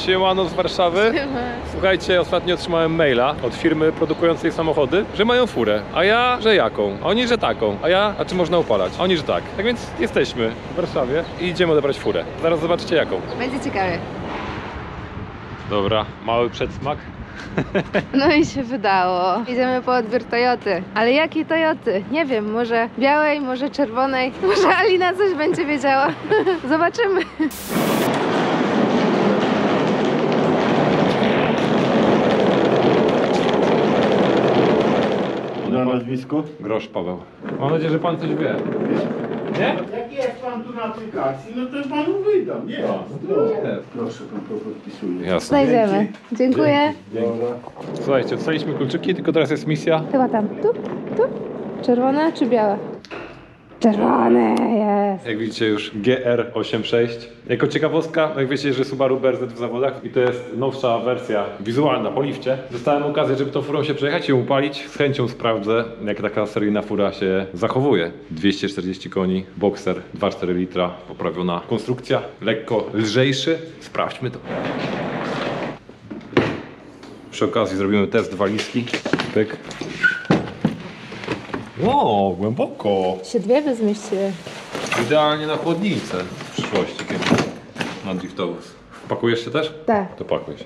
Siemano z Warszawy. Słuchajcie, ostatnio otrzymałem maila od firmy produkującej samochody, że mają furę. A ja, że jaką? A oni, że taką. A ja, a czy można upalać? A oni, że tak. Tak więc jesteśmy w Warszawie i idziemy odebrać furę. Zaraz zobaczycie jaką. Będzie ciekawie. Dobra, mały przedsmak. No i się wydało. Idziemy po odbiór Toyoty. Ale jakiej Toyoty? Nie wiem, może białej, może czerwonej. Może Alina coś będzie wiedziała. Zobaczymy. Na nazwisko? Grosz Paweł. Mam nadzieję, że pan coś wie. Nie? Jak jest pan tu na aplikacji, no to panu wydam, nie? Proszę, pan to podpisuje. Jasne. Znajdziemy. Dziękuję. Dobra. Słuchajcie, dostaliśmy kluczyki, tylko teraz jest misja. Chyba tam. Tu? Tu? Czerwone czy białe? Czerwone jest. Jak widzicie już GR86. Jako ciekawostka, jak wiecie, że Subaru BRZ w zawodach i to jest nowsza wersja wizualna po lifcie. Dostałem okazję, żeby tą furą się przejechać i ją upalić. Z chęcią sprawdzę, jak taka seryjna fura się zachowuje. 240 koni, Boxer, 2,4 litra, poprawiona konstrukcja, lekko lżejszy. Sprawdźmy to. Przy okazji zrobimy test walizki. Pyk. Ło, głęboko. Się dwie by zmieściły. Idealnie na chłodnicę w przyszłości kiedyś. Na driftowóz. Pakujesz się też? Tak. To pakuj się.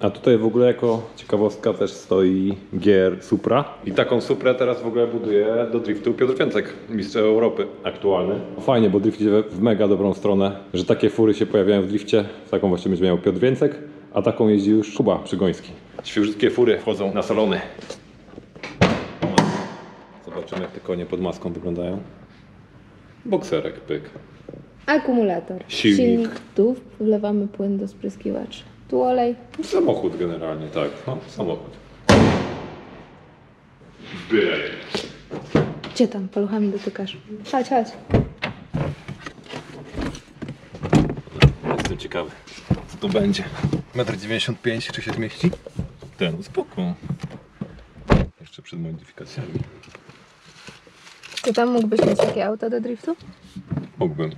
A tutaj w ogóle jako ciekawostka też stoi GR Supra. I taką Suprę teraz w ogóle buduje do driftu Piotr Więcek, mistrz Europy aktualny. Fajnie, bo drift idzie w mega dobrą stronę, że takie fury się pojawiają w drifcie. Taką właśnie będzie miał Piotr Więcek, a taką jeździ już Kuba Przygoński. Świeżutkie fury wchodzą na salony. Zobaczymy, jak te konie pod maską wyglądają. Bokserek, pyk. Akumulator. Silnik. Tu wlewamy płyn do spryskiwaczy. Tu olej. Samochód generalnie, tak. No, samochód. Byle. Gdzie tam? Paluchami dotykasz. Chodź, chodź. Jestem ciekawy, co to będzie. 1,95 m, czy się zmieści? Ten, spoko. Jeszcze przed modyfikacjami. Ty tam mógłbyś mieć takie auto do driftu? Mógłbym.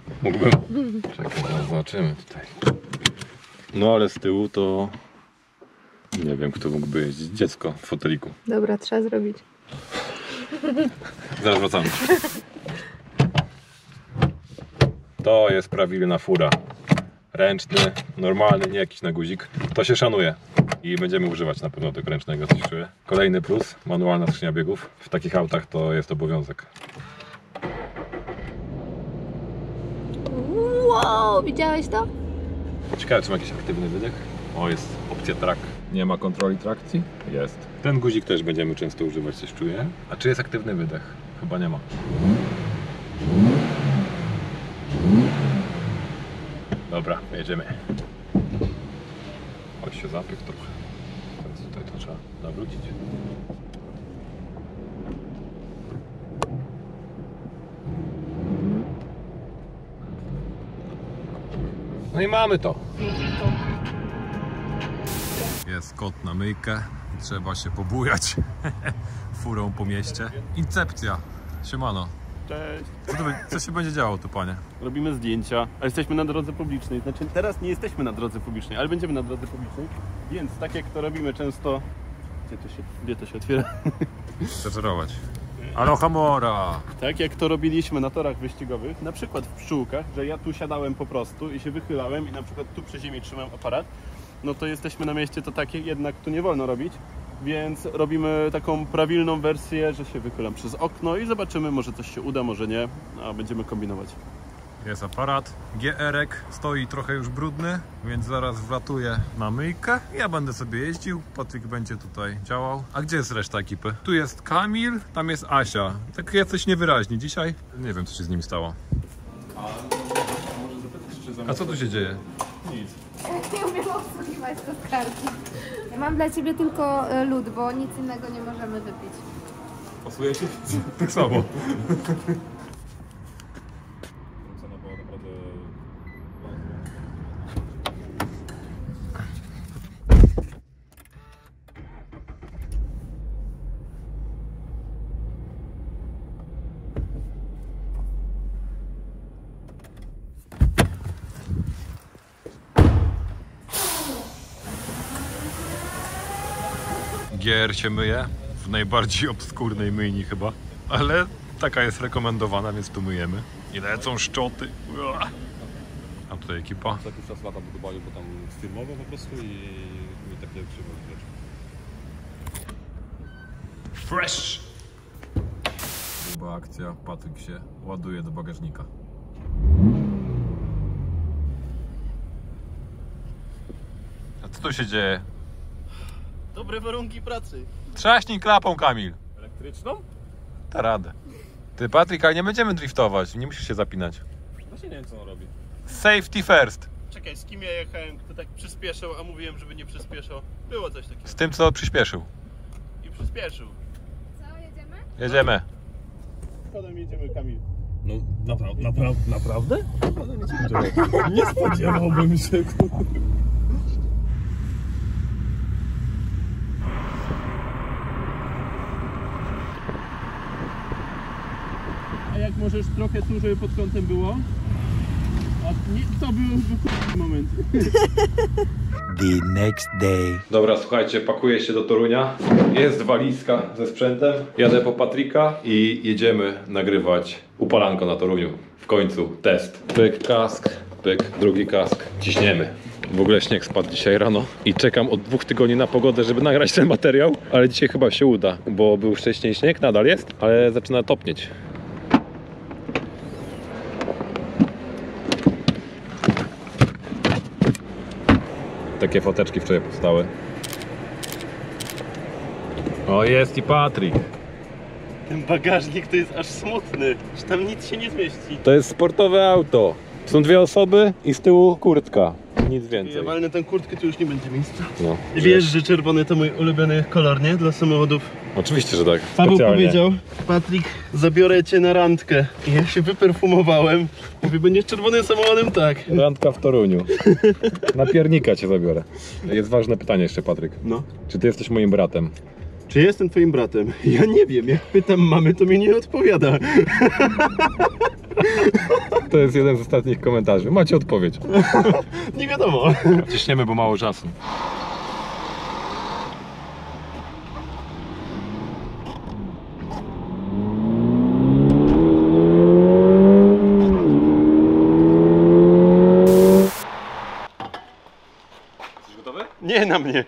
Czekaj, zaraz zobaczymy tutaj. No ale z tyłu to... Nie wiem, kto mógłby jeździć. Dziecko w foteliku. Dobra, trzeba zrobić. Zaraz wracamy. To jest prawilna fura. Ręczny, normalny, nie jakiś na guzik. To się szanuje. I będziemy używać na pewno tego ręcznego, coś czuję. Kolejny plus, manualna skrzynia biegów. W takich autach to jest obowiązek. Wow, widziałeś to? Ciekawe, czy ma jakiś aktywny wydech? O, jest opcja track. Nie ma kontroli trakcji? Jest. Ten guzik też będziemy często używać, coś czuję. A czy jest aktywny wydech? Chyba nie ma. Dobra, jedziemy. Chodź się zapiek trochę. Teraz tutaj to trzeba nawrócić. No i mamy to. Jest kot na myjkę. Trzeba się pobujać furą po mieście. Incepcja. Siemano. Cześć. Co się będzie działo tu, panie? Robimy zdjęcia, a jesteśmy na drodze publicznej. Znaczy teraz nie jesteśmy na drodze publicznej, ale będziemy na drodze publicznej. Więc tak jak to robimy często... Gdzie to się otwiera? Zaczarować. Alohomora! Tak jak to robiliśmy na torach wyścigowych, na przykład w pszczółkach, że ja tu siadałem po prostu i się wychylałem i na przykład tu przy ziemi trzymałem aparat, no to jesteśmy na mieście, to takie jednak tu nie wolno robić. Więc robimy taką prawilną wersję, że się wychylam przez okno i zobaczymy, może coś się uda, może nie, a będziemy kombinować. Jest aparat. GR-ek stoi trochę już brudny, więc zaraz wlatuję na myjkę. Ja będę sobie jeździł, Patryk będzie tutaj działał. A gdzie jest reszta ekipy? Tu jest Kamil, tam jest Asia. Tak jacyś niewyraźni dzisiaj. Nie wiem, co się z nimi stało. A co tu się dzieje? Nic. Nie umiem obsługiwać to z kartki. Ja mam dla ciebie tylko lód, bo nic innego nie możemy wypić. Pasuje ci? Tak samo. GR się myje w najbardziej obskurnej myjni chyba, ale taka jest rekomendowana, więc tu myjemy. I lecą szczoty. Uah. A tutaj ekipa. Co jakiś czas lata do Dubaju, bo tam firmowo po prostu i takie przywozi rzeczy. Fresh! Była akcja, Patryk się ładuje do bagażnika. A co tu się dzieje? Dobre warunki pracy. Trzaśnij klapą, Kamil. Elektryczną? Da radę. Ty, Patryk, ale nie będziemy driftować, nie musisz się zapinać. Właśnie nie wiem, co on robi. Safety first. Czekaj, z kim ja jechałem, kto tak przyspieszał, a mówiłem, żeby nie przyspieszał. Było coś takiego. Z tym, co przyspieszył. I przyspieszył. Co, jedziemy? Jedziemy. Potem jedziemy, Kamil. No naprawdę? Nie spodziewałbym się. A jak możesz trochę tu, żeby pod kątem było? A nie, to był moment. The next day. Dobra, słuchajcie, pakuję się do Torunia. Jest walizka ze sprzętem. Jadę po Patryka i jedziemy nagrywać upalanko na Toruniu. W końcu test. Pyk, kask, pyk, drugi kask. Ciśniemy. W ogóle śnieg spadł dzisiaj rano i czekam od 2 tygodni na pogodę, żeby nagrać ten materiał, ale dzisiaj chyba się uda, bo był wcześniej śnieg, nadal jest, ale zaczyna topnieć. Takie foteczki wczoraj powstały. O, jest i Patryk. Ten bagażnik to jest aż smutny, że tam nic się nie zmieści. To jest sportowe auto. Są 2 osoby i z tyłu kurtka. Nic więcej. Ja walnę tę kurtkę, to już nie będzie miejsca. No. Wiesz, że czerwony to mój ulubiony kolor, nie? Dla samochodów. Oczywiście, że tak. Paweł Specjalnie. powiedział, Patryk, zabiorę cię na randkę. I ja się wyperfumowałem. Mówi, będziesz czerwonym samochodem? Tak. Randka w Toruniu. Na piernika cię zabiorę. Jest ważne pytanie jeszcze, Patryk. No. Czy ty jesteś moim bratem? Czy jestem twoim bratem? Ja nie wiem, jak pytam mamy, to mi nie odpowiada. To jest jeden z ostatnich komentarzy. Macie odpowiedź. Nie wiadomo. Ciśniemy, bo mało czasu. Jesteś gotowy? Nie na mnie.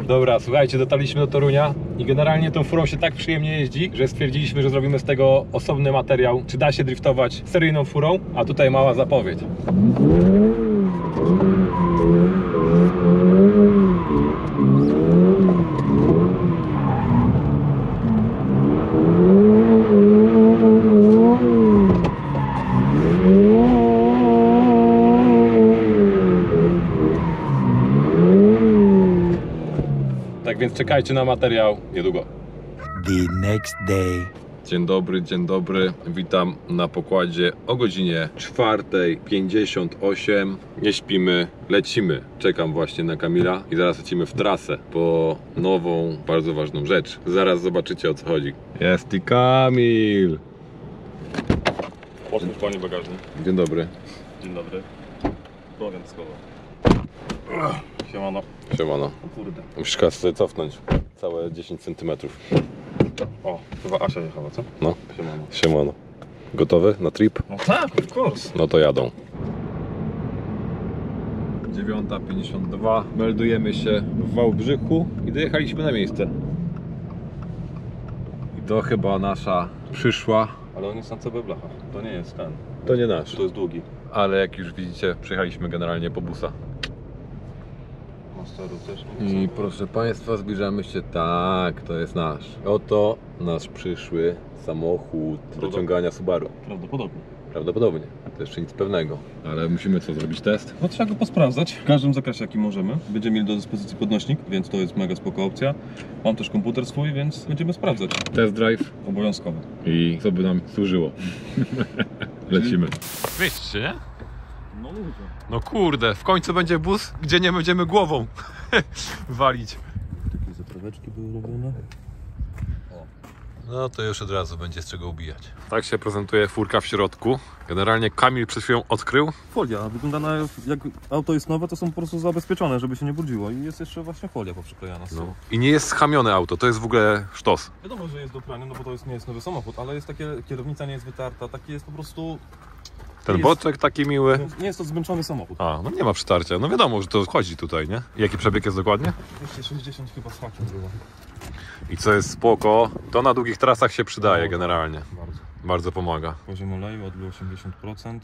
Dobra, słuchajcie, dotarliśmy do Torunia i generalnie tą furą się tak przyjemnie jeździ, że stwierdziliśmy, że zrobimy z tego osobny materiał, czy da się driftować seryjną furą, a tutaj mała zapowiedź. Tak więc czekajcie na materiał niedługo. The next day. Dzień dobry. Witam na pokładzie o godzinie 4:58. Nie śpimy, lecimy. Czekam właśnie na Kamila i zaraz lecimy w trasę po nową, bardzo ważną rzecz. Zaraz zobaczycie, o co chodzi. Jest i Kamil. Otwórz panie bagażnik. Dzień dobry. Dzień dobry. Program schował. Siemano. Siemano. O kurde. Musisz teraz sobie cofnąć. Całe 10 cm. O, chyba Asia jechała, co? No, Siemano. siemano. Gotowy na trip? No tak, of course. No to jadą. 9:52. Meldujemy się w Wałbrzychu i dojechaliśmy na miejsce. I to chyba nasza przyszła. Ale on jest na CB blachach. To nie jest ten. To nie nasz. To jest długi. Ale jak już widzicie, przyjechaliśmy generalnie po busa. Masteru też I proszę Państwa, zbliżamy się. Tak, to jest nasz. Oto nasz przyszły samochód do ciągania Subaru. Prawdopodobnie. Prawdopodobnie. To jeszcze nic pewnego. Ale musimy co, zrobić test? No trzeba go posprawdzać w każdym zakresie jaki możemy. Będziemy mieli do dyspozycji podnośnik, więc to jest mega spoko opcja. Mam też komputer swój, więc będziemy sprawdzać. Test drive. Obowiązkowo. I co by nam służyło. Lecimy. Mieści się, nie? No No kurde, w końcu będzie bus, gdzie nie będziemy głową walić. Takie zapraweczki były robione. No to już od razu będzie z czego ubijać. Tak się prezentuje furka w środku. Generalnie Kamil przed chwilą odkrył. Folia, wygląda na, jak auto jest nowe, to są po prostu zabezpieczone, żeby się nie brudziło i jest jeszcze właśnie folia poprzyklejana z tyłu. I nie jest schamione auto, to jest w ogóle sztos. Wiadomo, że jest do prania, no bo to nie jest nowy samochód, ale jest takie, kierownica nie jest wytarta, taki jest po prostu... Ten jest, boczek taki miły. Nie jest to zmęczony samochód. A, no nie ma przytarcia. No wiadomo, że to wchodzi tutaj, nie? Jaki przebieg jest dokładnie? 260 chyba z hakiem było. I co jest spoko, to na długich trasach się przydaje generalnie. Bardzo. Bardzo pomaga. Poziom oleju odbył 80%.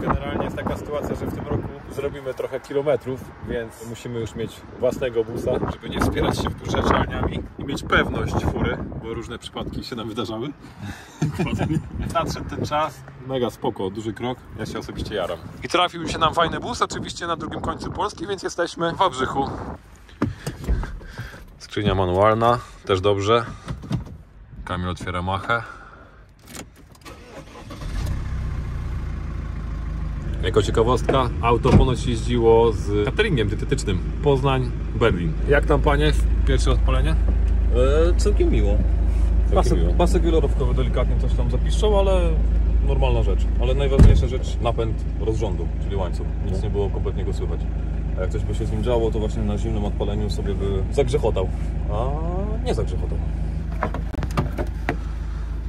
Generalnie jest taka sytuacja, że w tym roku zrobimy trochę kilometrów, więc musimy już mieć własnego busa, żeby nie wspierać się w duże czalniami i mieć pewność fury, bo różne przypadki się nam wydarzały. Nadszedł ten czas. Mega spoko, duży krok. Ja się osobiście jaram. I trafił się nam fajny bus, oczywiście na drugim końcu Polski, więc jesteśmy w Wałbrzychu. Skrzynia manualna, też dobrze. Kamil otwiera machę. Jako ciekawostka, auto ponoć jeździło z cateringiem dietetycznym Poznań-Berlin. Jak tam, panie, pierwsze odpalenie? Całkiem miło. Całkiem miło. Pasek wielorówkowy delikatnie coś tam zapiszczał, ale normalna rzecz. Ale najważniejsza rzecz, napęd rozrządu, czyli łańcuch. Nic nie było kompletnie go słychać. A jak coś by się z nim działo, to właśnie na zimnym odpaleniu sobie by zagrzechotał. A nie zagrzechotał.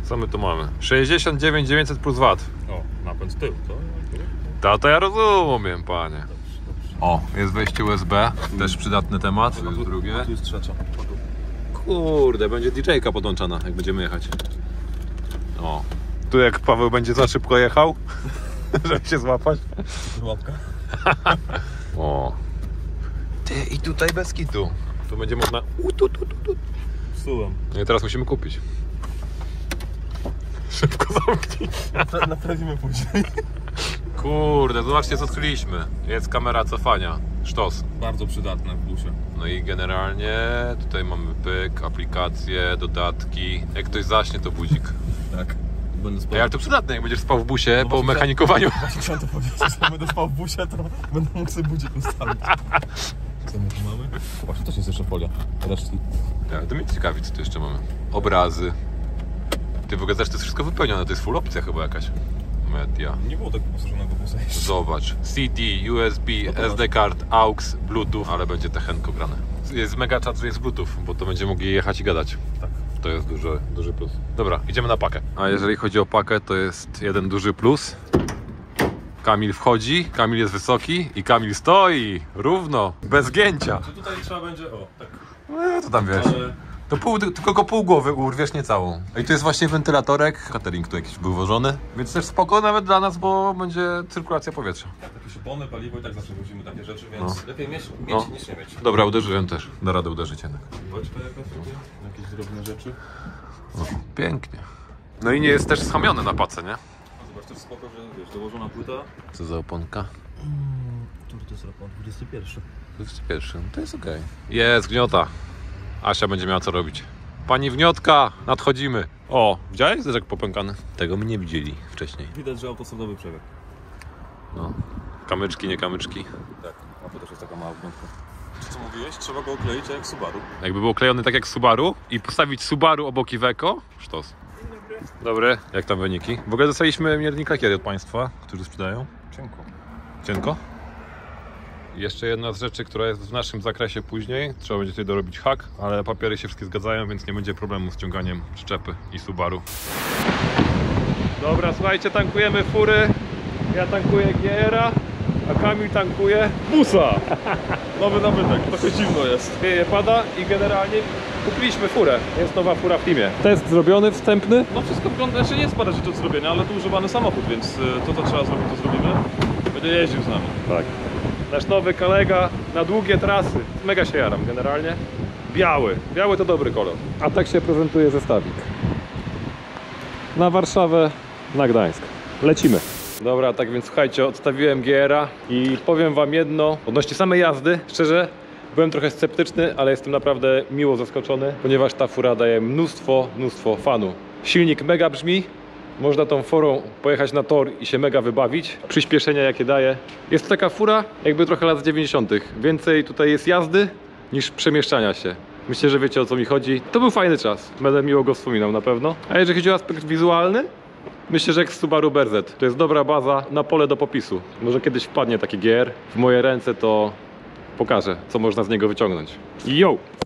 Co my tu mamy? 69 900 plus VAT. O, napęd z tyłu, To ja rozumiem, panie. O, jest wejście USB, też przydatny temat. To jest drugie. Tu jest trzecia. Kurde, będzie DJ-ka podłączana, jak będziemy jechać. O, tu jak Paweł będzie za szybko jechał, żeby się złapać. Łapka. O. Ty, i tutaj bez kitu. Tu będzie można... Psułem. No i teraz musimy kupić. Szybko zamknij. Naprawimy później. Kurde, zobaczcie co odkryliśmy. Jest kamera cofania. Sztos. Bardzo przydatne w busie. No i generalnie tutaj mamy pyk, aplikacje, dodatki. Jak ktoś zaśnie, to budzik. Tak. Będę spał. Ej, ale to przydatne, jak będziesz spał w busie po właśnie mechanikowaniu. Właśnie chciałem to powiedzieć, że będę spał w busie, to będę mógł sobie budzik ustawić. Co my tu mamy? Właśnie też jest jeszcze folia. Resztki. Ja, to mnie ciekawi, co tu jeszcze mamy. Obrazy. Ty w ogóle też to jest wszystko wypełnione, to jest full opcja chyba jakaś. Media. Nie było tak wyposażonego busa jeszcze. Zobacz. CD, USB, SD card, AUX, Bluetooth, ale będzie techenko grane. Jest mega czat, że jest Bluetooth, bo to będziemy mogli jechać i gadać. Tak. To jest duży plus. Dobra, idziemy na pakę. A jeżeli chodzi o pakę, to jest jeden duży plus. Kamil wchodzi, Kamil jest wysoki i Kamil stoi równo, bez gięcia. Czy tutaj trzeba będzie, o, tak. No to tam wiesz. Ale To tylko pół głowy urwiesz, nie całą. I tu jest właśnie wentylatorek, catering tu jakiś był włożony, więc też spoko nawet dla nas, bo będzie cyrkulacja powietrza. jakieś opony, paliwo i tak zawsze wozimy takie rzeczy, więc lepiej mieć niż nie mieć. Dobra, uderzyłem też. Da radę uderzyć jednak. Beczka jakaś takie, jakieś drobne rzeczy. O, pięknie. No i nie jest też schamiony na pace, nie? Zobacz, też spoko, że wiesz, dołożona płyta. Co za oponka? Który to jest rok? 21. 21, to jest okej. Jest gniota. Asia będzie miała co robić. Pani wniotka, nadchodzimy. O, widziałeś zderzek popękany? Tego my nie widzieli wcześniej. Widać, że auto sądowy przebieg. No. Kamyczki, nie kamyczki. Tak, a to też jest taka mała wniotka. Co mówiłeś? Trzeba go okleić jak Subaru. Jakby był klejony tak jak Subaru i postawić Subaru obok Iveco, sztos. Dobry. Jak tam wyniki? W ogóle dostaliśmy miernik lakiery od Państwa, którzy sprzedają. Cienko. Cienko? Jeszcze jedna z rzeczy, która jest w naszym zakresie później. Trzeba będzie tutaj dorobić hak, ale papiery się wszystkie zgadzają, więc nie będzie problemu z ciąganiem przyczepy i Subaru. Dobra, słuchajcie, tankujemy fury. Ja tankuję GR-a, a Kamil tankuje busa. Nowy nabytek, trochę zimno jest. Wieje, pada i generalnie kupiliśmy furę. Jest nowa fura w teamie. Test zrobiony, wstępny. No wszystko wygląda, jeszcze nie jest parę rzeczy do zrobienia, ale to używany samochód, więc to co trzeba zrobić, to zrobimy. Będzie jeździł z nami. Tak. Nasz nowy kolega na długie trasy. Mega się jaram generalnie. Biały. Biały to dobry kolor. A tak się prezentuje zestawik. Na Warszawę, na Gdańsk. Lecimy. Dobra, tak więc słuchajcie, odstawiłem GR-a i powiem wam jedno odnośnie samej jazdy. Szczerze, byłem trochę sceptyczny, ale jestem naprawdę miło zaskoczony, ponieważ ta fura daje mnóstwo fanu. Silnik mega brzmi, Można tą furą pojechać na tor i się mega wybawić. Przyspieszenia jakie daje. Jest to taka fura jakby trochę lat 90. Więcej tutaj jest jazdy niż przemieszczania się. Myślę, że wiecie o co mi chodzi. To był fajny czas. Będę miło go wspominał na pewno. A jeżeli chodzi o aspekt wizualny, myślę, że jak Subaru BRZ to jest dobra baza na pole do popisu. Może kiedyś wpadnie taki GR w moje ręce, to pokażę, co można z niego wyciągnąć. Yo!